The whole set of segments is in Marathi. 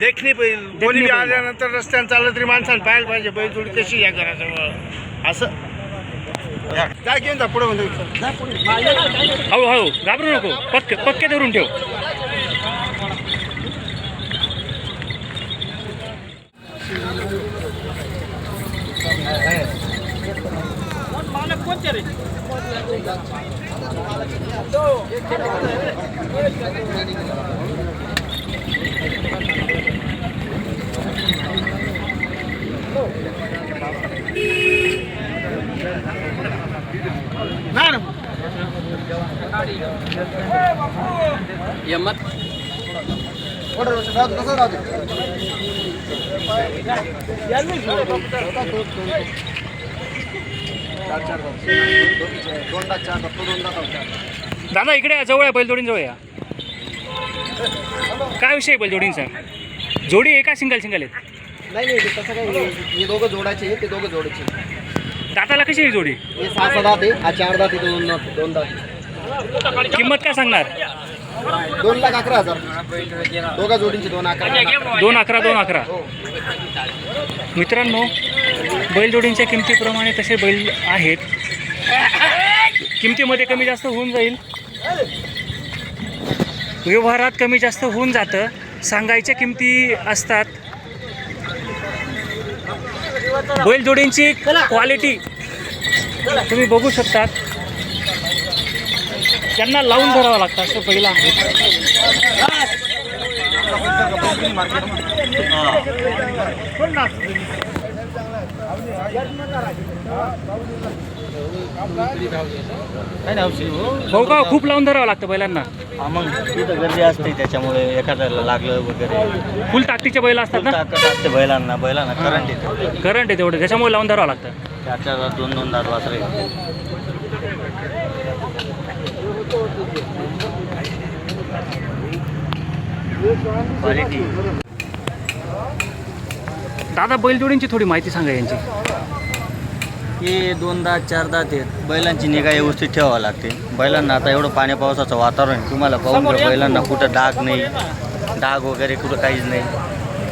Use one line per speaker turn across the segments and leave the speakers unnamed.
देखणी बैल कोणी बी आल्यानंतर रस्त्याने चाललं तरी माणसाने पाहायला पाहिजे बैल जोडी कशी या घराजवळ असं जा घेऊन जा पुढे
हळूहळू घाबरू नको, पक्के पक्के धरून ठेव. दादा इकडे या, जवळ आहे, बैलजोडींजवळ या. काय विषय बैलजोडींचा? जोडी आहे का सिंगल सिंगल आहेत?
नाही तसं काही हे दोघं जोडायचे, ते दोघं जोडायचे.
दाताला कशी आहे जोडी?
हे 6 दात आहे, हा 4 दात आहे, दोन दात.
किंमत काय सांगणार?
2,11,000 दोघा जोडींची 2,11,000.
2,11,2,11. मित्रांनो, बैलजोडींच्या किमतीप्रमाणे तसे बैल आहेत. किमतीमध्ये कमी जास्त होऊन जाईल, व्यवहारात कमी जास्त होऊन जातं, सांगायच्या किमती असतात. बैलजोडींची क्वालिटी तुम्ही बघू शकतात, त्यांना लावून धरावं लागतं असं बैल आहे. भाऊ का खूप लावून धरावं लागतं बैलांना.
मग तिथं गर्दी असते, त्याच्यामुळे एखाद्याला लागलं वगैरे.
फुल ताकदीचे बैल असतात ना,
ताकद असते बैलांना करंट येते.
करंट आहे तेवढं, त्याच्यामुळे लावून धरावं लागतं.
4 दात 2 दात वासरे. क्वालिटी.
दादा बैलजोडींची थोडी माहिती सांगा यांची.
हे 2 दात 4 दात आहेत. बैलांची निगा व्यवस्थित ठेवावं लागते. बैलांना आता एवढं पाण्या पावसाचं वातावरण तुम्हाला पाहून घ्या, बैलांना कुठं डाग नाही, डाग वगैरे कुठं काहीच नाही,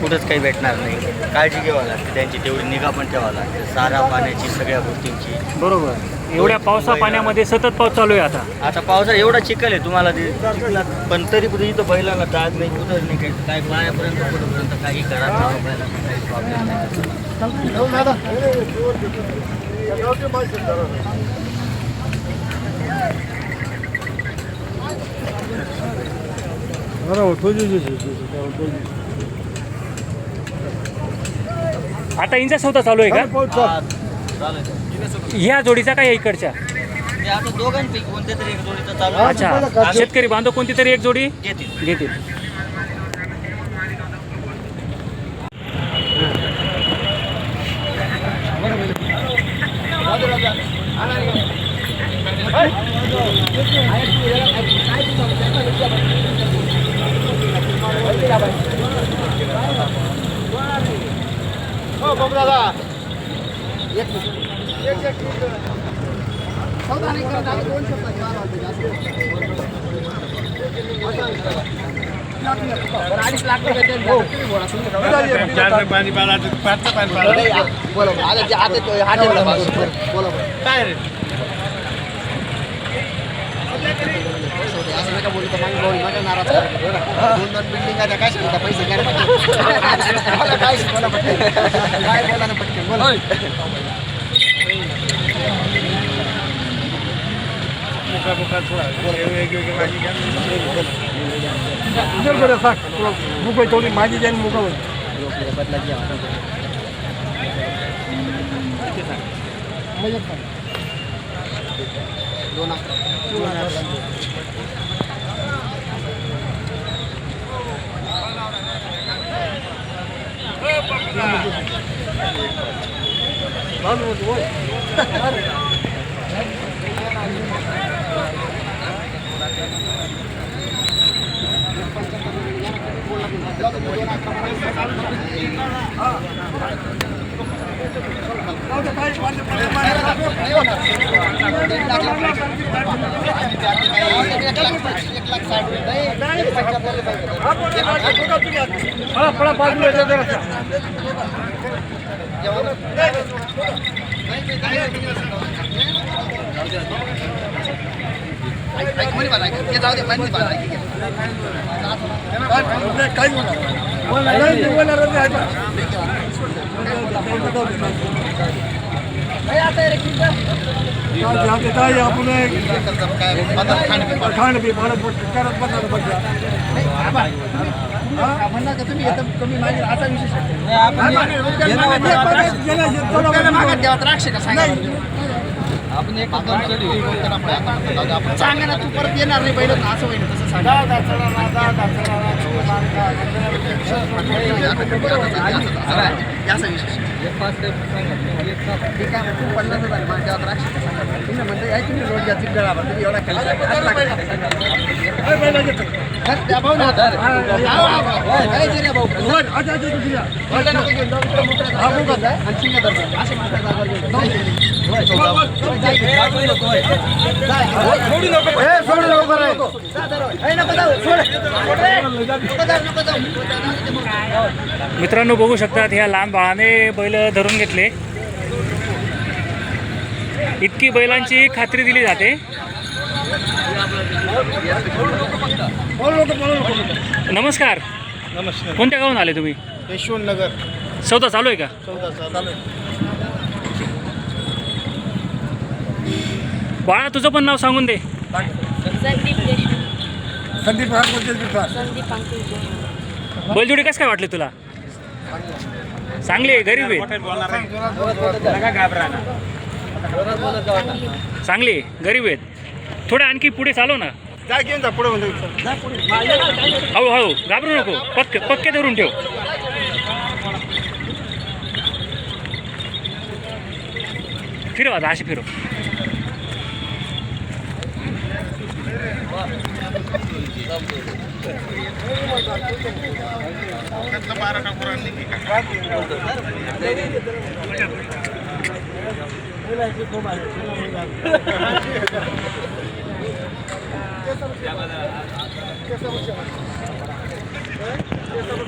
कुठंच काही भेटणार नाही. काळजी घ्यावं लागते त्यांची, तेवढी निगा पण ठेवावं लागते, सारा पाण्याची, सगळ्या गोष्टींची.
बरोबर. एवढ्या पावसा पाण्यामध्ये सतत पाऊस चालू आहे
आता पावसा एवढा चिखल आहे तुम्हाला ते चिखलात, पण तरी पण इथं बैलांना डाग नाही, कुठं नाही, काही काय पायापर्यंत कुठंपर्यंत काही करा, बैलांना काही प्रॉब्लेम नाही.
आता इंचा सौदा चालू आहे का? ह्या जोडीचा काय इकडच्या?
आता दोघांपैकी कोणत्या तरी एक जोडीचा चालू.
अच्छा, शेतकरी बांधव कोणती तरी एक जोडी घेतील.
पाणी काय रे
असं नका बोलू, तर माझ्या नाराज करा. 2 बिल्डिंग आहे, काय सांगता पैसे काय काय बोला पटकन, काय बोला ना पटकन बोला.
मुका थोडा वेगवेगळी माझी घ्या. मुका थोडी माझी घ्या, मुका
बदला घ्या.
हा
तुम्ही कमी मागे असा विशेष आपण एक सांगा ना, तू परत येणार नाही पहिलं असं होईल तसं सांगा. असा विशेष ठीक आहे, तू 50,000 माझ्या द्राक्ष तुम्ही म्हणते तुम्ही रोज घ्या गळावर तुम्ही एवढा खाली
मित्रांनो बघू शकतात ह्या लहान बाळाने बैल धरून घेतले. इतकी बैलांची खात्री दिली जाते. नमस्कार.
नमस्कार.
कोणत्या गावून आले तुम्ही?
यशवंत नगर.
सौदा चालू आहे का?
चालू आहे.
बाळा तुझं पण नाव सांगून दे.
संदीप
बैलजोडी कसं काय वाटली तुला? चांगली आहे, गरीब आहे. चांगली आहे, गरीब आहेत. थोडं आणखी पुढे चालव ना.
जा घेऊन जा पुढे.
हळूहळू घाबरू नको. पक्के धरून ठेव. फिरव आता, अशी फिरव.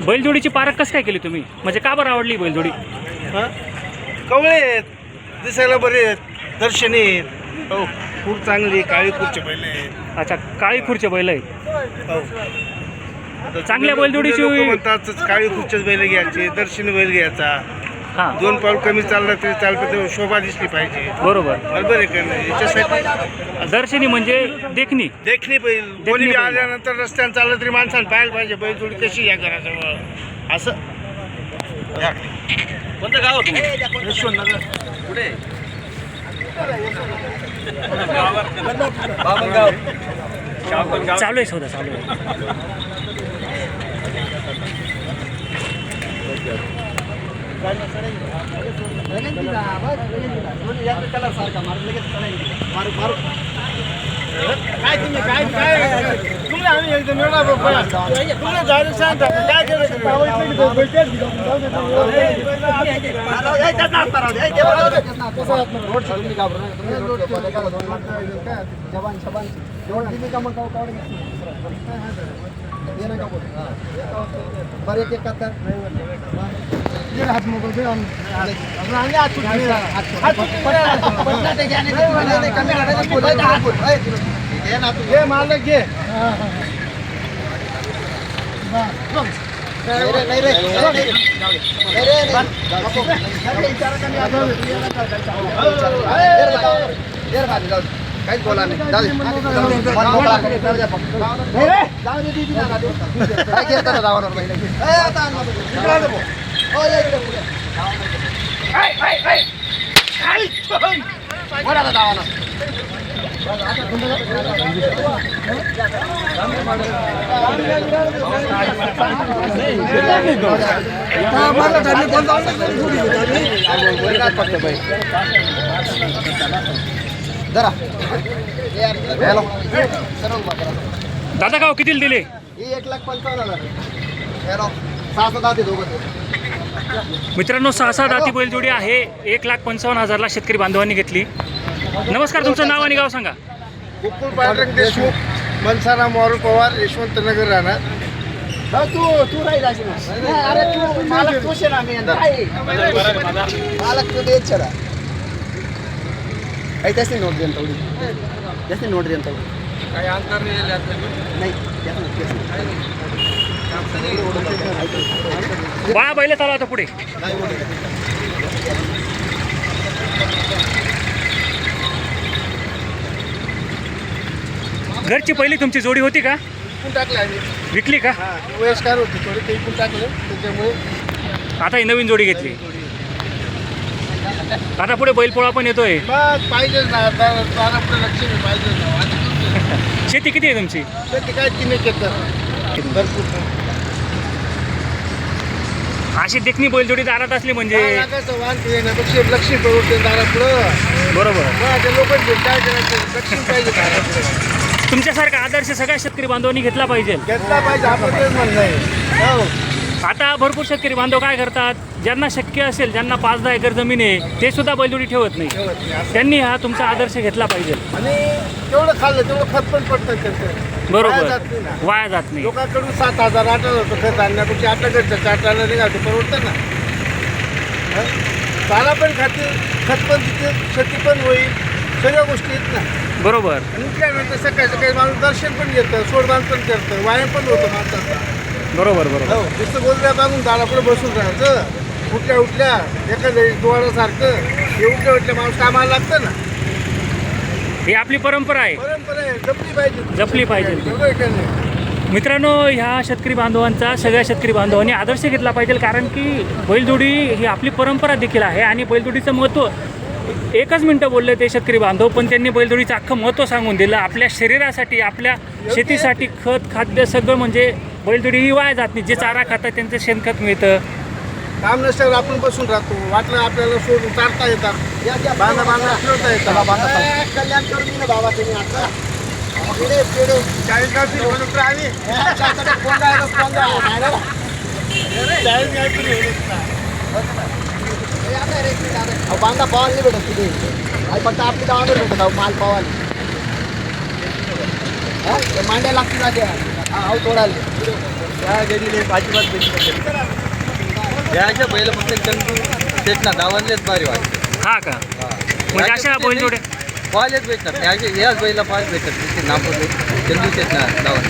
बैलजोडीची पारख कसं काय केली तुम्ही? म्हणजे का बरं आवडली बैलजोडी?
कवळे आहेत, दिसायला बरे आहेत, दर्शनी आहेत. हो, खूप चांगली काळी खुर्ची बैल आहेत.
अच्छा, काळी खुर्चे बैल आहेत.
हो.
चांगल्या बैलजोडीची
लोकं म्हणतात काळी खुर्चीच बैल घ्यायची, दर्शनी बैल घ्यायचा.
हां,
2 पाऊल कमी चालला तरी चालतं, शोभा दिसली पाहिजे.
बरोबर.
बरोबर आहे का नाही? याच्यासाठी
दर्शनी म्हणजे देखणी.
देखणी बैल.
देखणी
कोणी बी
बैल.
आल्यानंतर रस्त्याने चाललं तरी माणसानं पाहायला पाहिजे बैल जोडी कशी या घराजवळ असं.
कोणतं गाव तुम्ही?
यशवंत नगर.
कुठे?
चालू आहे सौदा, चालू आहे.
काय तुम्ही काय काय तुम्ही आम्ही एकदम एवढा तुम्ही जायला सांगता काय
जवान शबान बरे ते करतात. हात मोकळे मालक घे. काहीच बोला नाही. काय घेतात रावणार जरा
दादा गाव कितीला दिले?
ही 1,55,000. 6-7 दोघं
मित्रांनो 6 दाती बैलजोडी आहे 1,55,000ला शेतकरी बांधवांनी घेतली. नमस्कार, तुमचं नाव आणि गाव सांगा.
गोकुळ पांडुरंग देशमुख, मनसाराम मारुल पवार, यशवंत नगर राहणार.
तू राहील अशी ना. अरे तू मालक तूच आहे ना, मी नाही. मालक तू देत चला. काही त्याच नाही नोट देन तेवढी. त्याच नाही नोट देन तेवढी.
काही अंतर नाही
नाही त्याच नाही.
बाळा बैल चालू आता पुढे. घरची पहिली तुमची जोडी होती का?
इकून टाकले आम्ही.
विकली का?
वयस्कार होती थोडी, ते इकून टाकले. त्याच्यामुळे
आता ही नवीन जोडी घेतली. आता पुढे बैलपोळा पण येतोय.
मग पाहिजे ना, दारापुढे लक्ष्मी पाहिजे ना.
शेती किती आहे तुमची?
शेती काय 3 एकर भरपूर.
अशी देखणी बैलजोडी दारात असली म्हणजे
लागायचं वाहन येण्यापेक्षा लक्ष्मी परवडते दारापुढं.
बरोबर.
ते लोक काय करायचं, लक्ष्मी पाहिजे दारापुढे.
तुमच्यासारखा आदर्श सगळ्या शेतकरी बांधवांनी घेतला पाहिजे.
घेतला पाहिजे, आपण तेच म्हणणं आहे. हो.
आता भरपूर शेतकरी बांधव काय करतात, ज्यांना शक्य असेल, ज्यांना 5-10 एकर जमीन आहे, ते सुद्धा बैलजोडी ठेवत नाही. त्यांनी हा तुमचा आदर्श घेतला पाहिजे.
आणि तेवढं खाल्लं तेवढं खत पण पडतं त्याचं. वाया
बरोबर,
जात नाही ना.
वाया जात नाही.
लोकांकडून 7,000 8,000 रुपये खत आणण्यापेक्षा आपल्या घरच्या 4,000 निघालं परवडतं ना. चारा पण खाते, खत पण तिथे, शेती पण होईल, सगळ्या गोष्टी आहेत ना.
बरोबर.
आणि काय म्हणतं, सकाळी माणूस दर्शन पण घेतं, सोडदान पण करतं, व्यायाम पण होतं माणसाचा.
बरोबर. बरोबर.
हो, नुसतं गोंधळात आणून दारापुढे बसून राहायचं. उठल्या एखाद्या डोळ्यासारखं हे उठल्या माणूस कामाला लागतं ना.
ही आपली परंपरा आहे,
परंपरा आहे, जपली पाहिजे.
जपली पाहिजे.
बरोबर आहे का नाही?
मित्रांनो, ह्या शेतकरी बांधवांचा सगळ्या शेतकरी बांधवांनी आदर्श घेतला पाहिजे, कारण की बैलजोडी ही आपली परंपरा देखील आहे. आणि बैलजोडीचं महत्त्व, एकच मिनटं बोलले ते शेतकरी बांधव, पण त्यांनी बैलजोडीचं अख्खं महत्त्व सांगून दिलं. आपल्या शरीरासाठी, आपल्या शेतीसाठी खत, खाद्य सगळं, म्हणजे बैलजोडी ही वाया जात नाही. जे चारा खातात त्यांचं शेणखत मिळतं.
काम नसल्यावर आपण बसून राहतो, वाटलं आपल्याला सोडून चालता येतात, बांधा फिरवता येतात.
कल्याण करून दिलं बाबा तुम्ही आता. पेढे
40 गाव फिरवलं तर आम्ही. 40 गाव फिरवलं.
बांधा पावायला नाही भेटत तिथे. फक्त आपली गावावर भेटत माल पावायला. मांड्या लागतील ना त्या तोडायला.
या अशा बैल फक्त चंदू शेटना दावणलेच भारी वाटते.
हा का? म्हणजे अशा बैलजोड्या
पाहिलेच भेटणार याच बैला पाच भेटतात तिथे नागपूर चंदू शेटना दावण.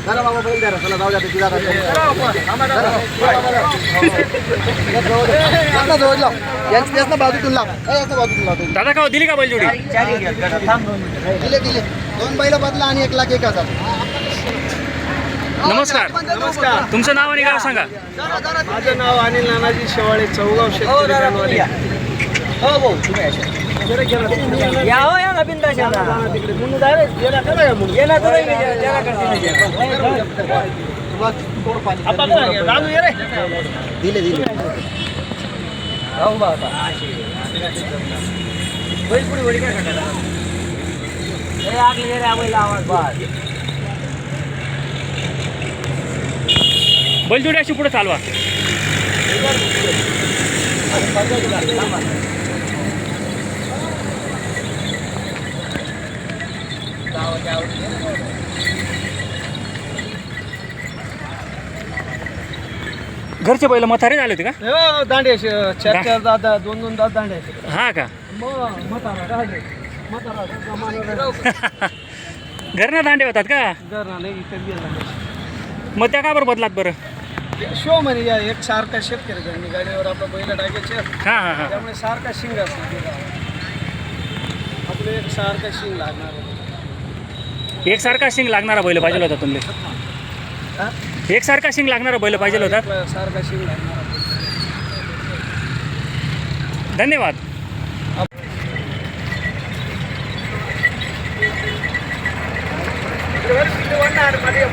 चला बाबा बैल द्या, चला जाऊ द्या तिथे जाता. जवळ लाव, याच बाजूतून लाव, याच्या बाजूतून लाव.
दादा का दिली का बैलजोडी?
दिले 2 बैल बदला आणि 1,01,000.
नमस्कार.
नमस्कार.
तुमचं नाव आणि गाव सांगा.
माझं नाव अनिल नानाजी शेवाळे, चौगाव शेतकरी बनवाले.
दिले
बैलजोडी अशी पुढे चालवा. घरचे बैल म्हातारे झाले होते का?
दांडे 4 दादा 2 दादा दांडे.
हा का? घरनं दांडे होतात का? मग त्या का बरं बदलात बरं?
शो म्हणे या एक सारखा शेतकरी त्यांनी गाडीवर आपला बैल टाकायचे,
हां हां हां.
त्यामुळे सारखा शिंग असतो. आपलं एक सारखा शिंग लागणार.
एकसारखा शिंग लागणारा बैल पाहिजे होता तुम्ही. एकसारखा शिंग लागणारा बैल पाहिजे होता.
सारखा शिंग लागणार.
धन्यवाद.
मध्ये